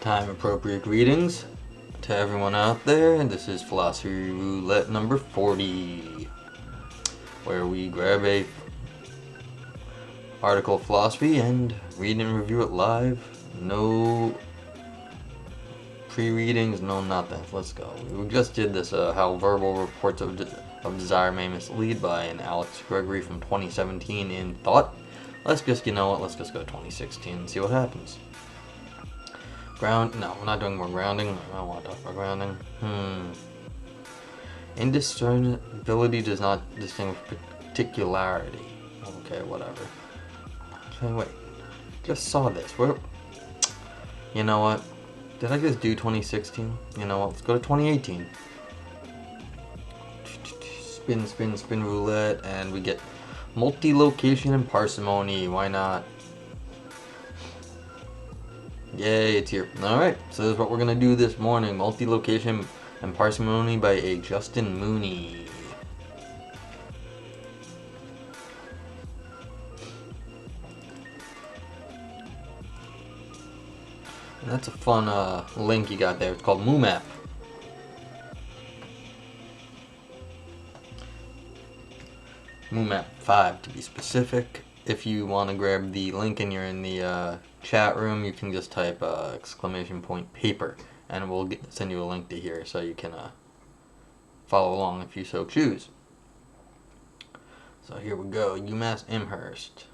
Time appropriate greetings to everyone out there, and this is Philosophy Roulette number 40, where we grab a article of philosophy and read and review it live. No pre-readings, no nothing. Let's go. We just did this How Verbal Reports of Desire May Mislead by an Alex Gregory from 2017 in Thought. Let's just, let's just go 2016 and see what happens. No, we're not doing more grounding. I don't want to talk about grounding. Indiscernibility does not distinguish particularity. Okay, whatever. Okay, wait. Just saw this. You know what? Did I just do 2016? You know what? Let's go to 2018. Spin roulette, and we get Multilocation and Parsimony. Why not? Yay, it's here. Alright, so this is what we're going to do this morning. Multilocation and Parsimony by a Justin Mooney. And that's a fun link you got there. It's called MooMap. MooMap 5 to be specific. If you want to grab the link and you're in the chat room, you can just type !paper and we'll send you a link to here so you can follow along if you so choose. So here we go. UMass Amherst.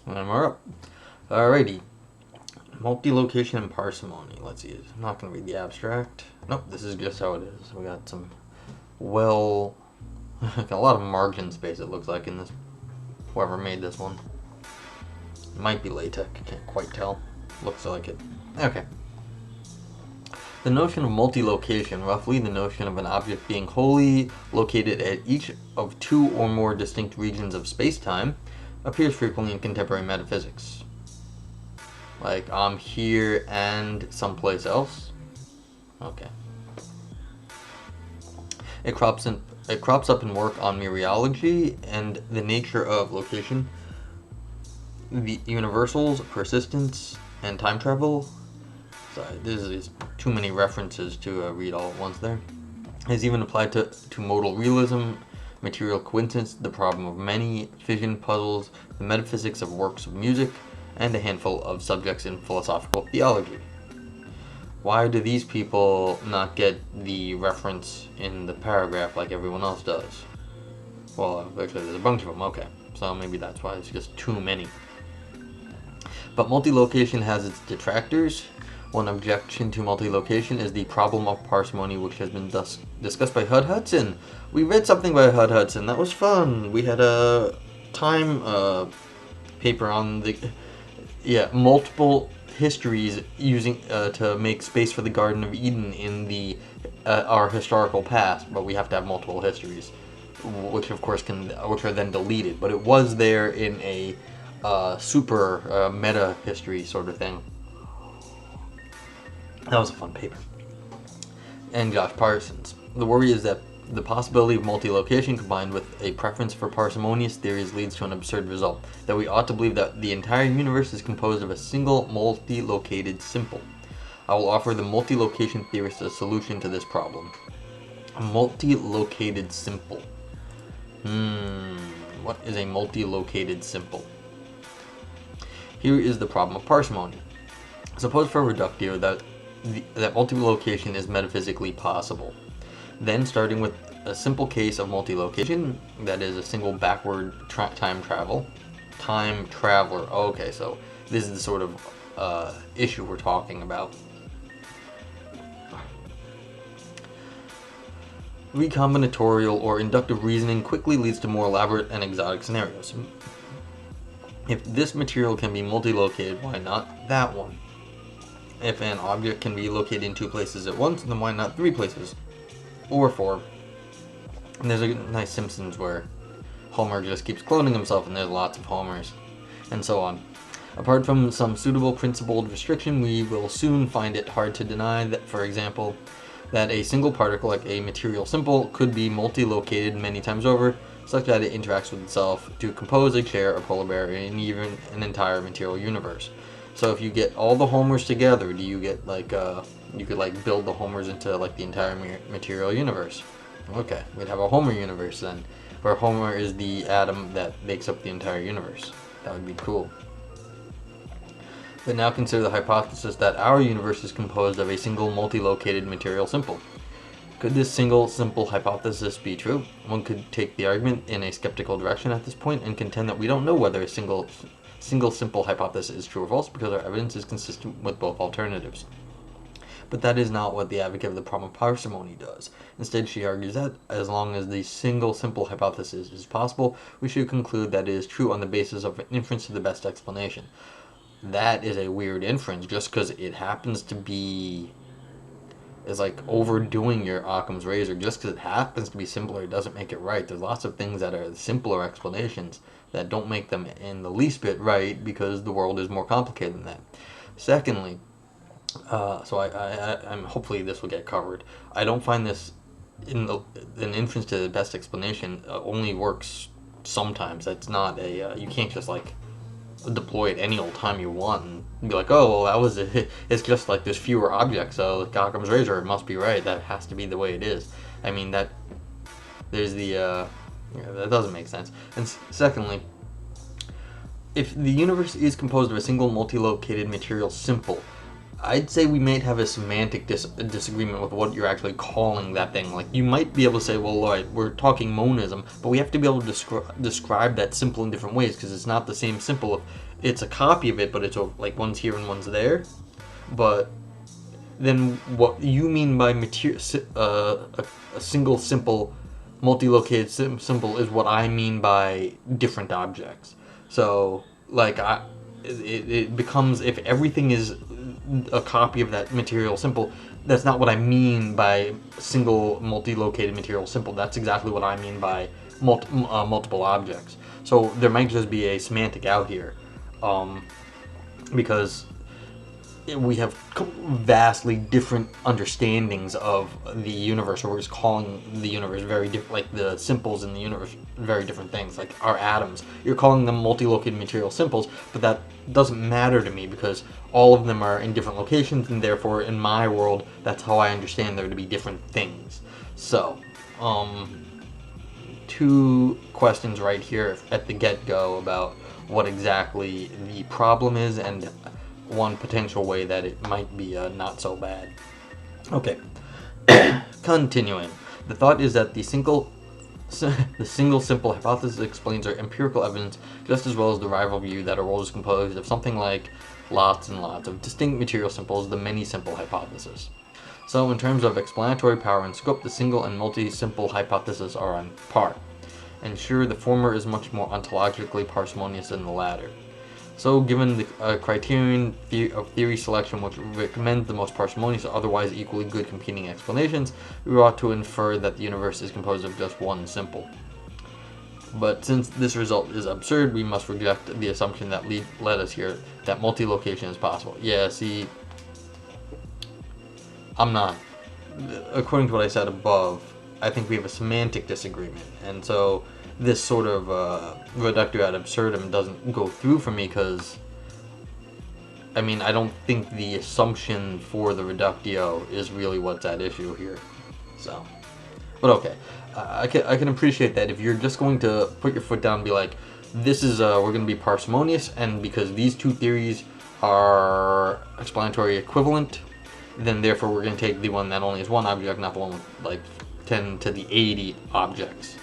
And we're up. Alrighty. Multilocation and Parsimony. Let's see. I'm not going to read the abstract. Nope, this is just how it is. We got some got a lot of margin space it looks like in this. Whoever made this one. It might be latex. I can't quite tell. Looks like it. Okay. The notion of multilocation, roughly the notion of an object being wholly located at each of two or more distinct regions of space-time, appears frequently in contemporary metaphysics. Like, I'm here and someplace else. Okay. It crops up in work on mereology and the nature of location, the universals, persistence, and time travel. Sorry, this is too many references to read all at once there. It is even applied to modal realism, material coincidence, the problem of many, fission puzzles, the metaphysics of works of music, and a handful of subjects in philosophical theology. Why do these people not get the reference in the paragraph like everyone else does? Well, actually there's a bunch of them, okay. So maybe that's why it's just too many. But multilocation has its detractors. One objection to multilocation is the problem of parsimony, which has been discussed by Hud Hudson. We read something by Hud Hudson. That was fun. We had a time paper on the multiple histories using to make space for the Garden of Eden in the our historical past, but we have to have multiple histories, which of course which are then deleted. But it was there in a super meta history sort of thing. That was a fun paper. And Josh Parsons. The worry is that the possibility of multilocation combined with a preference for parsimonious theories leads to an absurd result, that we ought to believe that the entire universe is composed of a single multilocated simple. I will offer the multilocation theorist a solution to this problem. A multilocated simple. What is a multilocated simple? Here is the problem of parsimony. Suppose for reductio that multilocation is metaphysically possible. Then, starting with a simple case of multilocation, that is a single backward time traveler. Okay, so this is the sort of issue we're talking about. Recombinatorial or inductive reasoning quickly leads to more elaborate and exotic scenarios. If this material can be multilocated, why not that one? If an object can be located in two places at once, then why not three places? Or four. And there's a nice Simpsons where Homer just keeps cloning himself and there's lots of Homers. And so on. Apart from some suitable principled restriction, we will soon find it hard to deny that, for example, that a single particle, like a material simple, could be multi-located many times over, such that it interacts with itself to compose a chair, a polar bear, and even an entire material universe. So if you get all the homers together, do you get like you could like build the homers into like the entire material universe? Okay, we'd have a Homer universe then, where Homer is the atom that makes up the entire universe. That would be cool. But now consider the hypothesis that our universe is composed of a single multi-located material simple. Could this single simple hypothesis be true? One could take the argument in a skeptical direction at this point and contend that we don't know whether a single simple hypothesis is true or false because our evidence is consistent with both alternatives. But that is not what the advocate of the problem of parsimony does. Instead, she argues that as long as the single simple hypothesis is possible, we should conclude that it is true on the basis of an inference to the best explanation. That is a weird inference. Just because it happens to be is like overdoing your Occam's razor. Just because it happens to be simpler doesn't make it right. There's lots of things that are simpler explanations that don't make them in the least bit right because the world is more complicated than that. Secondly, I'm hopefully this will get covered. I don't find this an inference to the best explanation only works sometimes. That's not a you can't just like deploy it any old time you want and be like, oh, well, that was it. It's just like there's fewer objects, so like Occam's razor, it must be right. That has to be the way it is. I mean, that there's the that doesn't make sense. And secondly, if the universe is composed of a single multi-located material simple, I'd say we might have a semantic disagreement with what you're actually calling that thing. Like, you might be able to say, well, right, we're talking monism, but we have to be able to describe that simple in different ways because it's not the same simple. It's a copy of it, but it's like one's here and one's there. But then what you mean by a single simple multi-located simple is what I mean by different objects. So, like, it becomes, if everything is a copy of that material simple, that's not what I mean by single multi-located material simple. That's exactly what I mean by multiple objects. So there might just be a semantic out here, because we have vastly different understandings of the universe, or we're just calling the universe very different, like the simples in the universe, very different things, like our atoms. You're calling them multi-located material simples, but that doesn't matter to me because all of them are in different locations, and therefore in my world, that's how I understand there to be different things. So, two questions right here at the get-go about what exactly the problem is and one potential way that it might be not so bad. Okay, continuing. The thought is that the single simple hypothesis explains our empirical evidence just as well as the rival view that our world is composed of something like lots and lots of distinct material simples, the many simple hypothesis. So in terms of explanatory power and scope, the single and multi-simple hypothesis are on par. And sure, the former is much more ontologically parsimonious than the latter. So, given the criterion of theory selection which recommends the most parsimonious or otherwise equally good competing explanations, we ought to infer that the universe is composed of just one simple. But since this result is absurd, we must reject the assumption that led us here, that multi-location is possible. Yeah, see, I'm not. According to what I said above, I think we have a semantic disagreement, and so this sort of reductio ad absurdum doesn't go through for me because, I mean, I don't think the assumption for the reductio is really what's at issue here. So, but okay, I can appreciate that if you're just going to put your foot down and be like, this is we're going to be parsimonious, and because these two theories are explanatory equivalent, then therefore we're going to take the one that only has one object, not the one with like 10 to the 80 objects.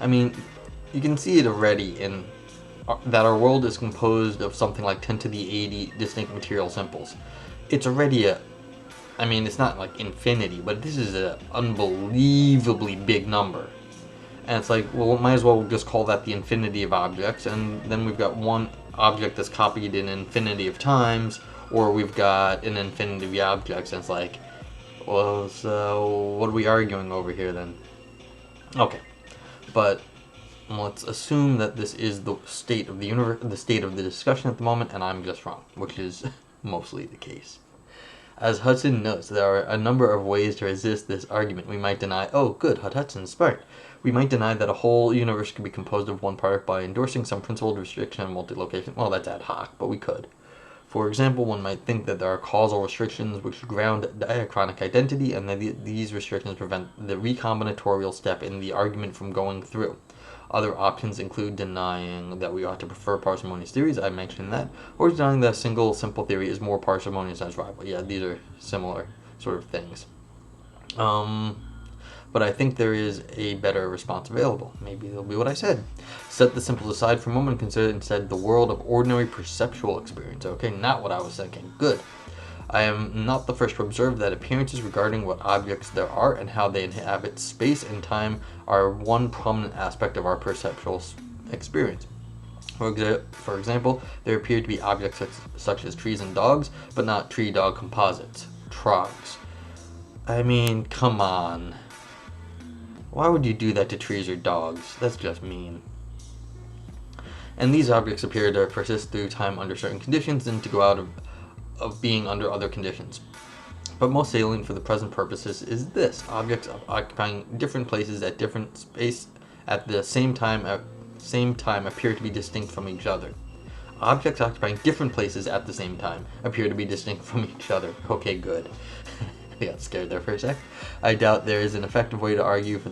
I mean, you can see it already in that our world is composed of something like 10 to the 80 distinct material simples. It's already I mean, it's not like infinity, but this is an unbelievably big number. And it's like, well, might as well just call that the infinity of objects, and then we've got one object that's copied in an infinity of times, or we've got an infinity of objects, and it's like, well, so what are we arguing over here then? Okay. But let's assume that this is the state of the universe, the state of the discussion at the moment, and I'm just wrong, which is mostly the case. As Hudson notes, there are a number of ways to resist this argument. We might deny, oh good, Hudson's smart. We might deny that a whole universe could be composed of one part by endorsing some principled restriction and multi-location. Well, that's ad hoc, but we could. For example, one might think that there are causal restrictions which ground diachronic identity, and that these restrictions prevent the recombinatorial step in the argument from going through. Other options include denying that we ought to prefer parsimonious theories, I mentioned that, or denying that a single simple theory is more parsimonious as rival. Yeah, these are similar sort of things. But I think there is a better response available. Maybe it'll be what I said. Set the simple aside for a moment and consider instead the world of ordinary perceptual experience. Okay, not what I was thinking. Good. I am not the first to observe that appearances regarding what objects there are and how they inhabit space and time are one prominent aspect of our perceptual experience. For example, there appear to be objects such as trees and dogs, but not tree-dog composites. Trogs. I mean, come on. Why would you do that to trees or dogs? That's just mean. And these objects appear to persist through time under certain conditions and to go out of being under other conditions. But most salient for the present purposes is this: objects occupying different places at different space at the same time appear to be distinct from each other. Objects occupying different places at the same time appear to be distinct from each other. Okay, good. I got scared there for a sec. I doubt there is an effective way to argue for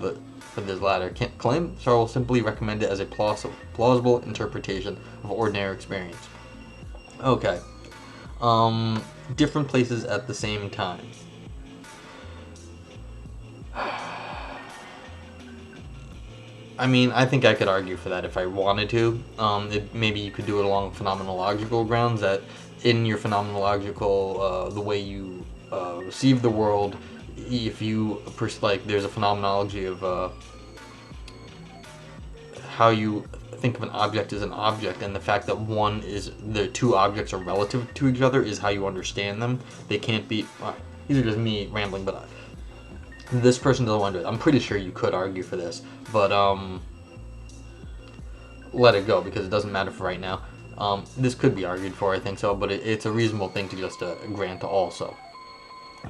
this latter claim, so I will simply recommend it as a plausible interpretation of ordinary experience. Okay. Different places at the same time. I mean, I think I could argue for that if I wanted to. Maybe you could do it along phenomenological grounds, that in your phenomenological, the way you receive the world, if you, there's a phenomenology of how you think of an object as an object, and the fact that the two objects are relative to each other is how you understand them. They can't be, these are just me rambling, but this person doesn't want to do it. I'm pretty sure you could argue for this, but let it go because it doesn't matter for right now. This could be argued for, I think so, but it's a reasonable thing to just grant also.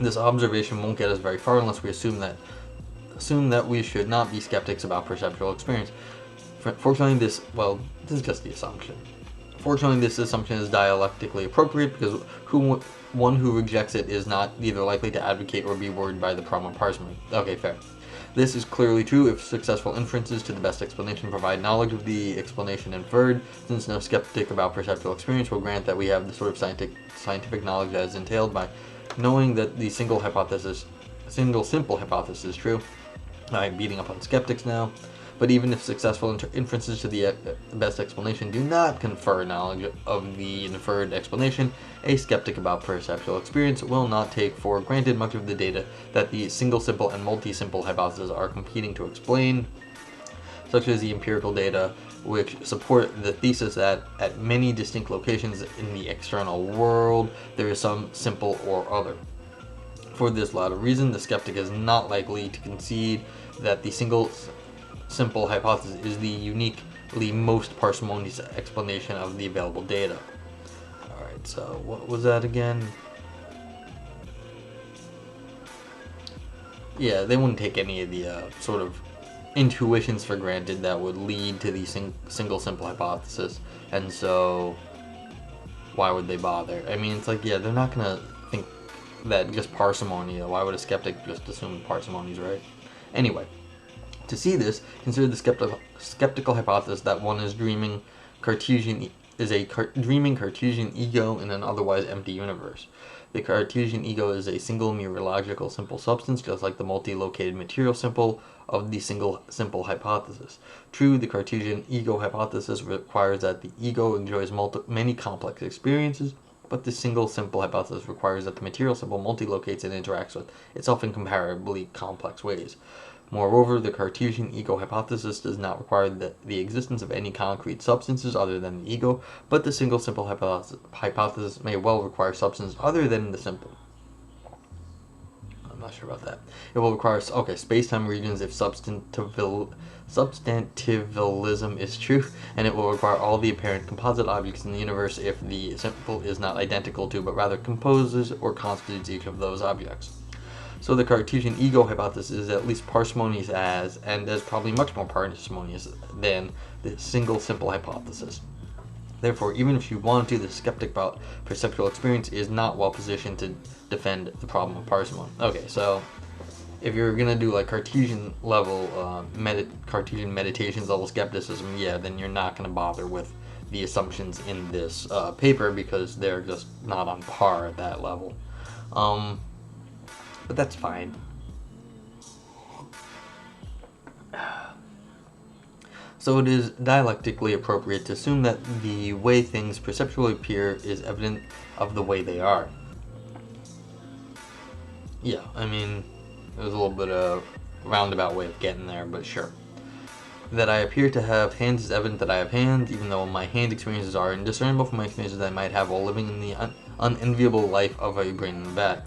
This observation won't get us very far unless we assume that we should not be skeptics about perceptual experience. Fortunately, this is just the assumption. Fortunately, this assumption is dialectically appropriate because one who rejects it is not either likely to advocate or be worried by the problem of parsimony. Okay, fair. This is clearly true if successful inferences to the best explanation provide knowledge of the explanation inferred, since no skeptic about perceptual experience will grant that we have the sort of scientific knowledge that is entailed by knowing that the single simple hypothesis is true. I'm beating up on skeptics now. But even if successful inferences to the best explanation do not confer knowledge of the inferred explanation, a skeptic about perceptual experience will not take for granted much of the data that the single simple and multi-simple hypotheses are competing to explain, such as the empirical data which support the thesis that at many distinct locations in the external world there is some simple or other. For this latter reason, the skeptic is not likely to concede that the single simple hypothesis is the uniquely most parsimonious explanation of the available data. Alright, so what was that again? Yeah, they wouldn't take any of the sort of intuitions for granted that would lead to the single simple hypothesis, and so why would they bother? I mean, it's like, yeah, they're not gonna think that just parsimony. Why would a skeptic just assume parsimony is right? Anyway, to see this, consider the skeptical hypothesis that one is dreaming Cartesian ego in an otherwise empty universe. The Cartesian ego is a single mereological simple substance, just like the multi-located material simple of the single simple hypothesis. True, the Cartesian ego hypothesis requires that the ego enjoys many complex experiences, but the single simple hypothesis requires that the material simple multi-locates and interacts with itself in comparably complex ways. Moreover, the Cartesian ego hypothesis does not require the existence of any concrete substances other than the ego, but the single simple hypothesis may well require substance other than the simple. I'm not sure about that. It will require, okay, space-time regions if substantivalism is true, and it will require all the apparent composite objects in the universe if the simple is not identical to, but rather composes or constitutes each of those objects. So the Cartesian ego hypothesis is at least parsimonious as, and is probably much more parsimonious than the single simple hypothesis. Therefore, even if you want to, the skeptic about perceptual experience is not well positioned to defend the problem of parsimony. Okay, so if you're gonna do like Cartesian level, Cartesian meditations level skepticism, yeah, then you're not gonna bother with the assumptions in this paper because they're just not on par at that level. But that's fine. So it is dialectically appropriate to assume that the way things perceptually appear is evident of the way they are. Yeah, I mean, it was a little bit of a roundabout way of getting there, but sure. That I appear to have hands is evident that I have hands, even though my hand experiences are indiscernible from my experiences that I might have while living in the unenviable life of a brain and a bat.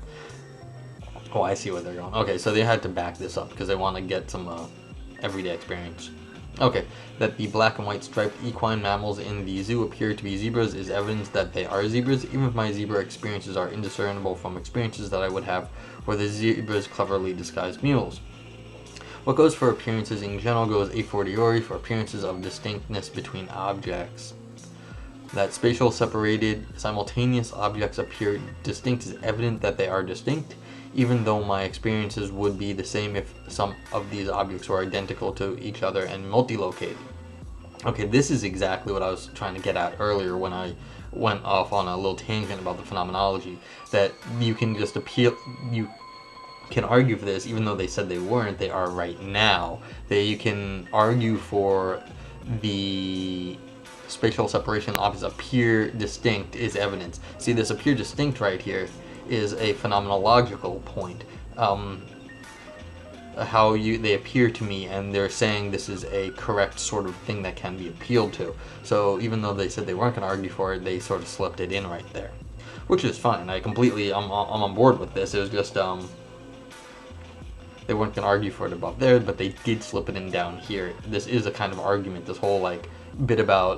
Oh, I see where they're going. Okay, so they had to back this up because they want to get some everyday experience. Okay, that the black and white striped equine mammals in the zoo appear to be zebras is evidence that they are zebras, even if my zebra experiences are indiscernible from experiences that I would have where the zebras cleverly disguised mules. What goes for appearances in general goes a fortiori for appearances of distinctness between objects. That spatial separated simultaneous objects appear distinct is evident that they are distinct, even though my experiences would be the same if some of these objects were identical to each other and multilocated. Okay, this is exactly what I was trying to get at earlier when I went off on a little tangent about the phenomenology, that you can just you can argue for this, even though they said they weren't, they are right now. You can argue for the spatial separation objects appear distinct is evidence. See, this appear distinct right here is a phenomenological point. How they appear to me, and they're saying this is a correct sort of thing that can be appealed to. So even though they said they weren't going to argue for it, they sort of slipped it in right there, which is fine. I'm on board with this. It was just they weren't going to argue for it above there, but they did slip it in down here. This is a kind of argument, this whole like bit about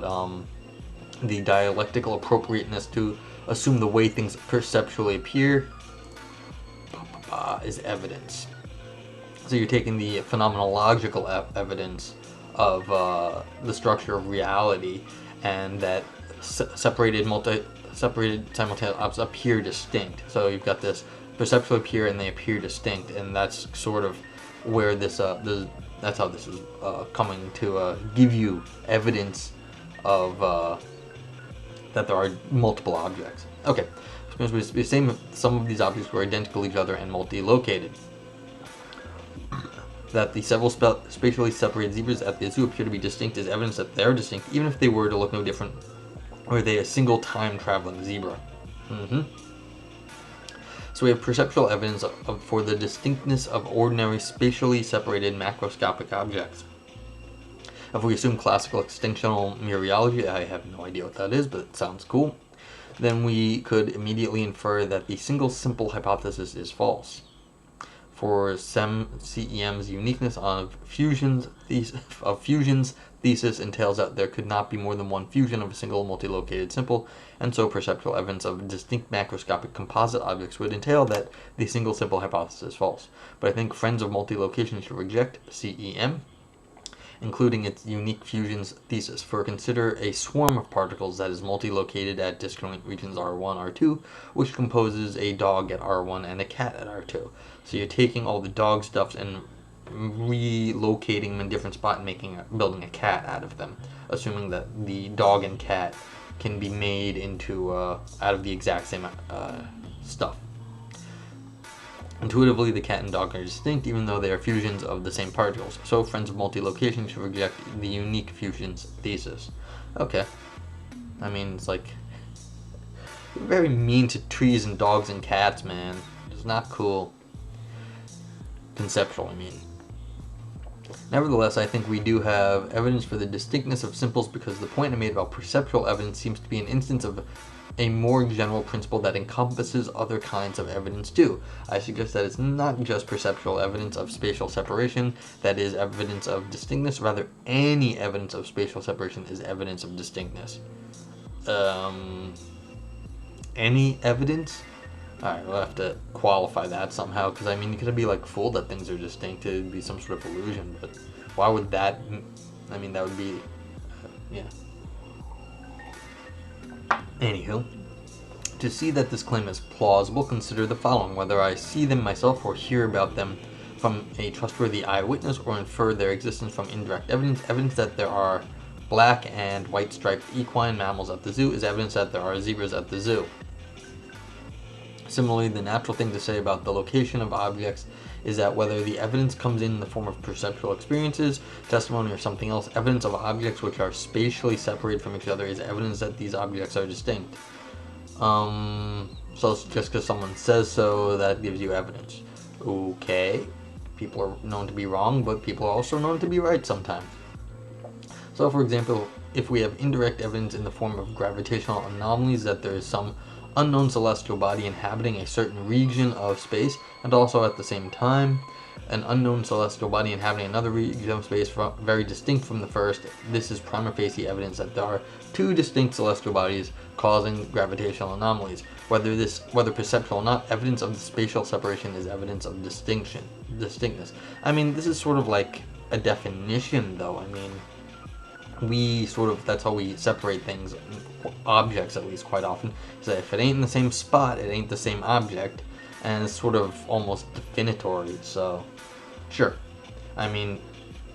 the dialectical appropriateness to assume the way things perceptually appear is evidence. So you're taking the phenomenological evidence of the structure of reality, and that separated simultaneous objects appear distinct. So you've got this perceptually appear and they appear distinct, and that's sort of where this that's how this is coming to give you evidence of that there are multiple objects. Okay, so it's the same if some of these objects were identical to each other and multi-located. That the several spatially separated zebras at the zoo appear to be distinct is evidence that they're distinct, even if they were to look no different, or they a single time traveling zebra. So we have perceptual evidence for the distinctness of ordinary spatially separated macroscopic objects. If we assume classical extinctional mereology, I have no idea what that is, but it sounds cool, then we could immediately infer that the single simple hypothesis is false. For CEM's uniqueness of fusions thesis entails that there could not be more than one fusion of a single multilocated simple, and so perceptual evidence of distinct macroscopic composite objects would entail that the single simple hypothesis is false. But I think friends of multilocation should reject CEM, including its unique fusions thesis, for consider a swarm of particles that is multilocated at disjoint regions R1, R2, which composes a dog at R1 and a cat at R2. So you're taking all the dog stuffs and relocating them in different spots and building a cat out of them, assuming that the dog and cat can be made into out of the exact same stuff. Intuitively, the cat and dog are distinct, even though they are fusions of the same particles. So friends of multilocation should reject the unique fusions thesis. Okay. I mean, it's like, you're very mean to trees and dogs and cats, man. It's not cool. Conceptual, I mean. Nevertheless, I think we do have evidence for the distinctness of simples, because the point I made about perceptual evidence seems to be an instance of a more general principle that encompasses other kinds of evidence too. I suggest that it's not just perceptual evidence of spatial separation that is evidence of distinctness, rather any evidence of spatial separation is evidence of distinctness. Any evidence? Alright, we'll have to qualify that somehow, because I mean, you could be like fooled that things are distinct, it'd be some sort of illusion, but why would that, I mean, that would be, yeah. Anywho, to see that this claim is plausible, consider the following: whether I see them myself or hear about them from a trustworthy eyewitness or infer their existence from indirect evidence. Evidence that there are black and white striped equine mammals at the zoo is evidence that there are zebras at the zoo. Similarly, the natural thing to say about the location of objects is that whether the evidence comes in the form of perceptual experiences, testimony, or something else, evidence of objects which are spatially separated from each other is evidence that these objects are distinct. So it's just because someone says so, that gives you evidence. Okay, people are known to be wrong, but people are also known to be right sometimes. So for example, if we have indirect evidence in the form of gravitational anomalies that there is some unknown celestial body inhabiting a certain region of space, and also at the same time an unknown celestial body inhabiting another region of space very distinct from the first, this is prima facie evidence that there are two distinct celestial bodies causing gravitational anomalies. Whether perceptual or not, evidence of the spatial separation is evidence of distinctness. I mean, this is sort of like a definition though. I mean, that's how we separate things, objects at least quite often, is that if it ain't in the same spot, it ain't the same object, and it's sort of almost definitory. So sure, I mean,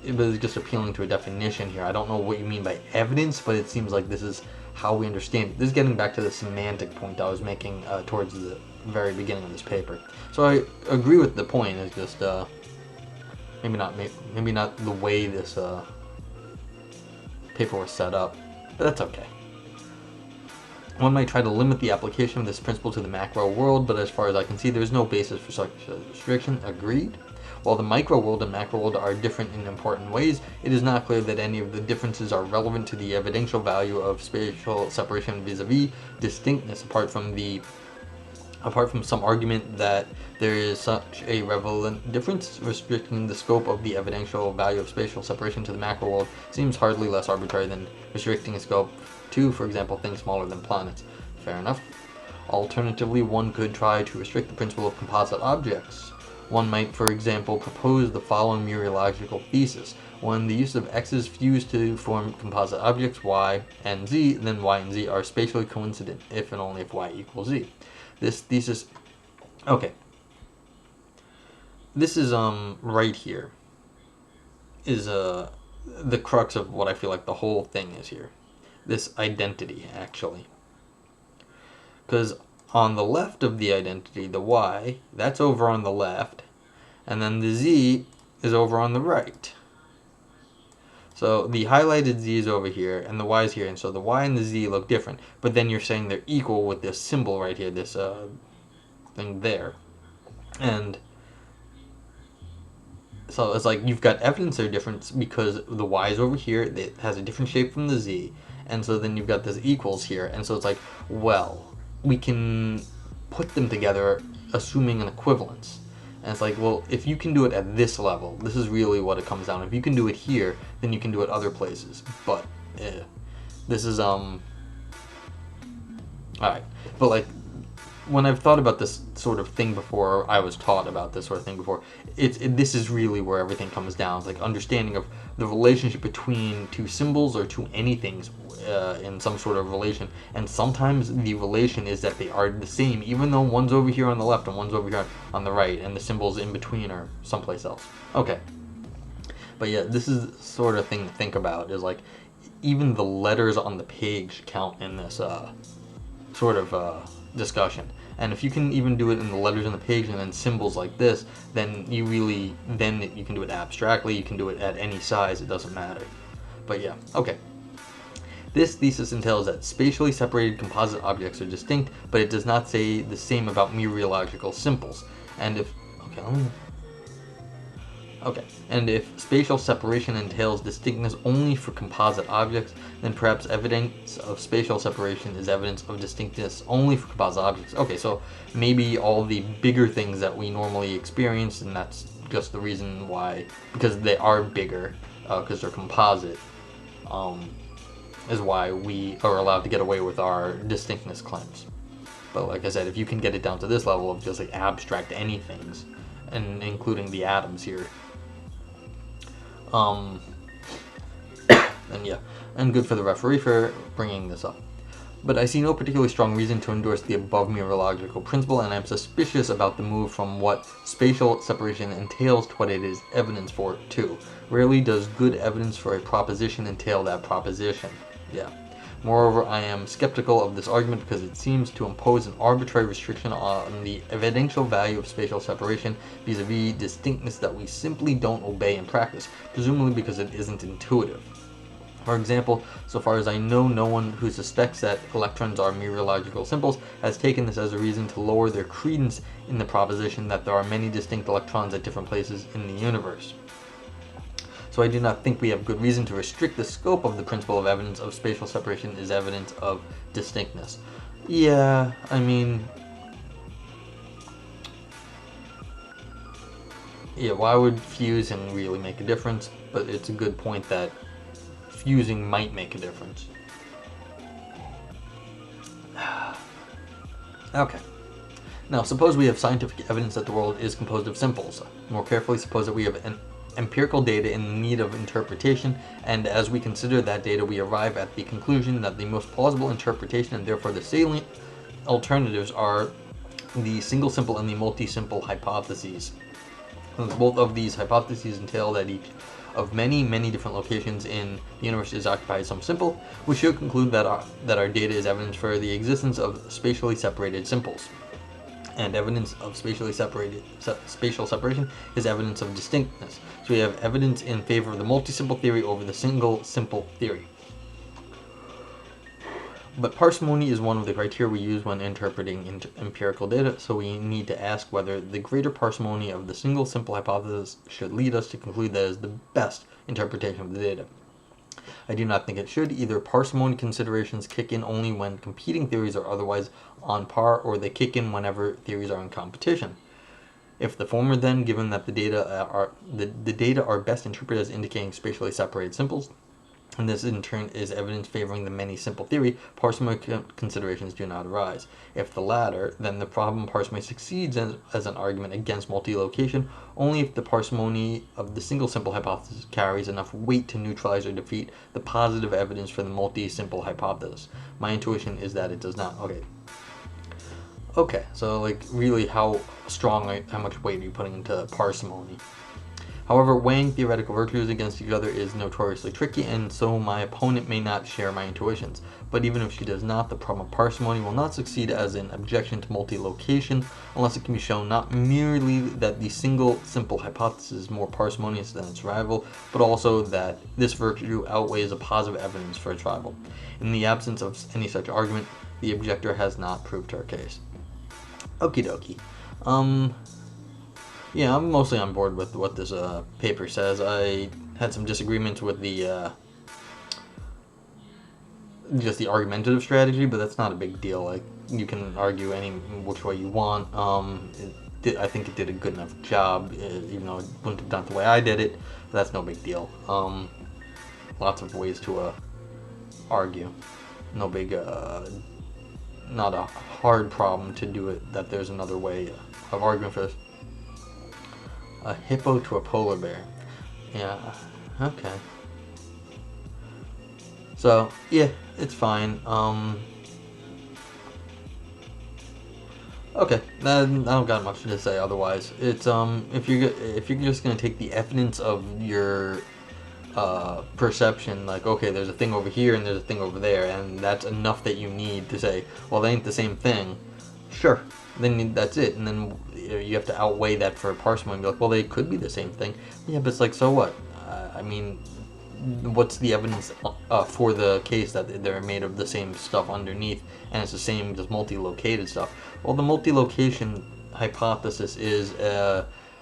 it was just appealing to a definition here. I don't know what you mean by evidence, but it seems like this is how we understand it. This is getting back to the semantic point I was making towards the very beginning of this paper. So I agree with the point. It's just maybe not the way this paper was set up, but that's okay. One might try to limit the application of this principle to the macro world, but as far as I can see, there is no basis for such a restriction. Agreed? While the micro world and macro world are different in important ways, it is not clear that any of the differences are relevant to the evidential value of spatial separation vis-a-vis distinctness, apart from some argument that there is such a relevant difference. Restricting the scope of the evidential value of spatial separation to the macro world seems hardly less arbitrary than restricting its scope to, for example, things smaller than planets. Fair enough. Alternatively, one could try to restrict the principle of composite objects. One might, for example, propose the following mereological thesis: when the use of x's fused to form composite objects y and z, then y and z are spatially coincident if and only if y equals z. This thesis, okay, this is right here is the crux of what I feel like the whole thing is here. This identity, actually, because on the left of the identity, the y, that's over on the left, and then the z is over on the right. So the highlighted z is over here, and the y is here, and so the y and the z look different, but then you're saying they're equal with this symbol right here, this thing there. And so it's like you've got evidence they're different because the y is over here, it has a different shape from the z, and so then you've got this equals here, and so it's like, well, we can put them together assuming an equivalence. And it's like, well, if you can do it at this level, this is really what it comes down to. If you can do it here, then you can do it other places. But this is alright. But like, when I've thought about this sort of thing before, I was taught about this sort of thing before, this is really where everything comes down. It's like understanding of the relationship between two symbols or two anythings in some sort of relation. And sometimes the relation is that they are the same, even though one's over here on the left and one's over here on the right, and the symbols in between are someplace else. Okay. But yeah, this is the sort of thing to think about, is like, even the letters on the page count in this sort of discussion. And if you can even do it in the letters on the page and then symbols like this, then you can do it abstractly, you can do it at any size, it doesn't matter. But yeah, okay. This thesis entails that spatially separated composite objects are distinct, but it does not say the same about mereological simples. And if, okay, Okay, and if spatial separation entails distinctness only for composite objects, then perhaps evidence of spatial separation is evidence of distinctness only for composite objects. Okay, so maybe all the bigger things that we normally experience, and that's just the reason why, because they are bigger, because they're composite, is why we are allowed to get away with our distinctness claims. But like I said, if you can get it down to this level of just like abstract anythings, and including the atoms here, and yeah, and good for the referee for bringing this up. But I see no particularly strong reason to endorse the above mereological principle, and I'm suspicious about the move from what spatial separation entails to what it is evidence for, too. Rarely does good evidence for a proposition entail that proposition. Yeah. Moreover, I am skeptical of this argument because it seems to impose an arbitrary restriction on the evidential value of spatial separation vis-a-vis distinctness that we simply don't obey in practice, presumably because it isn't intuitive. For example, so far as I know, no one who suspects that electrons are mereological simples has taken this as a reason to lower their credence in the proposition that there are many distinct electrons at different places in the universe. So I do not think we have good reason to restrict the scope of the principle of evidence of spatial separation is evidence of distinctness. Yeah, I mean, yeah, why would fusing really make a difference? But it's a good point that fusing might make a difference. Okay. Now, suppose we have scientific evidence that the world is composed of simples. More carefully, suppose that we have an empirical data in need of interpretation, and as we consider that data, we arrive at the conclusion that the most plausible interpretation, and therefore the salient alternatives, are the single simple and the multi-simple hypotheses. Since both of these hypotheses entail that each of many different locations in the universe is occupied some simple, we should conclude that our data is evidence for the existence of spatially separated simples. And evidence of spatial separation is evidence of distinctness. So we have evidence in favor of the multi-simple theory over the single simple theory. But parsimony is one of the criteria we use when interpreting empirical data, so we need to ask whether the greater parsimony of the single simple hypothesis should lead us to conclude that is the best interpretation of the data. I do not think it should. Either parsimony considerations kick in only when competing theories are otherwise on par, or they kick in whenever theories are in competition. If the former, then, given that the data are best interpreted as indicating spatially separated simples, and this in turn is evidence favoring the many simple theory, parsimony considerations do not arise. If the latter, then the problem parsimony succeeds as an argument against multilocation only if the parsimony of the single simple hypothesis carries enough weight to neutralize or defeat the positive evidence for the multi-simple hypothesis. My intuition is that it does not. Okay, so like really how much weight are you putting into parsimony? However, weighing theoretical virtues against each other is notoriously tricky, and so my opponent may not share my intuitions. But even if she does not, the problem of parsimony will not succeed as an objection to multilocation unless it can be shown not merely that the single simple hypothesis is more parsimonious than its rival, but also that this virtue outweighs a positive evidence for its rival. In the absence of any such argument, the objector has not proved her case. Okie dokie. Yeah, I'm mostly on board with what this paper says. I had some disagreements with the just the argumentative strategy, but that's not a big deal. Like, you can argue any which way you want. I think it did a good enough job, even though it wouldn't have done it the way I did it. But that's no big deal. Lots of ways to argue. No big, not a hard problem to do it. That there's another way of arguing for this. A hippo to a polar bear. Yeah, okay. So, yeah, it's fine. Okay, I don't got much to say otherwise. It's, if you're just gonna take the evidence of your, perception, like, okay, there's a thing over here and there's a thing over there, and that's enough that you need to say, well, they ain't the same thing. Sure, then that's it, and then you have to outweigh that for parsimony and be like, well, they could be the same thing. Yeah, but it's like, so what? I mean, what's the evidence for the case that they're made of the same stuff underneath, and it's the same, just multi-located stuff? Well, the multi-location hypothesis is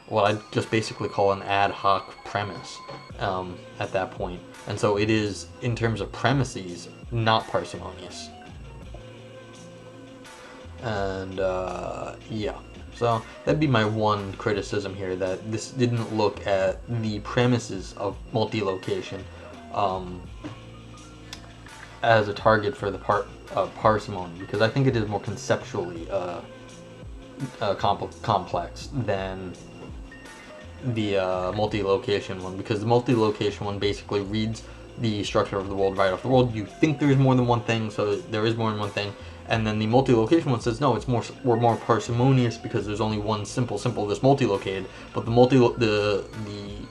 what I just basically call an ad hoc premise at that point. And so it is, in terms of premises, not parsimonious. And yeah, so that'd be my one criticism here, that this didn't look at the premises of multi-location as a target for the parsimony, because I think it is more conceptually complex than the multi-location one, because the multi-location one basically reads the structure of the world right off the world. You think there is more than one thing, so there is more than one thing. And then the multi-location one says, no, we're more parsimonious because there's only one simple this multi-located, but the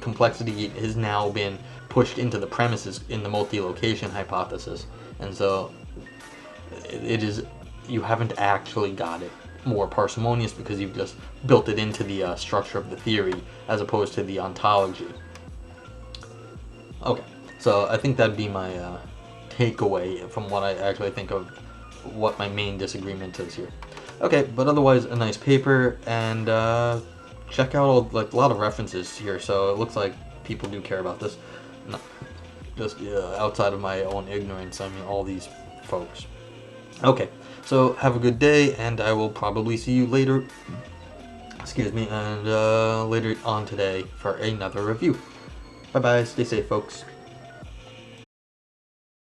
complexity has now been pushed into the premises in the multi-location hypothesis. And so it is, you haven't actually got it more parsimonious because you've just built it into the structure of the theory as opposed to the ontology. Okay, so I think that'd be my takeaway from what I actually think of what my main disagreement is here. Okay, but otherwise a nice paper, and check out a lot of references here, so it looks like people do care about this. No, just outside of my own ignorance, I mean all these folks. Okay, so have a good day, and I will probably see you later, excuse me, and later on today for another review. Bye bye, stay safe folks.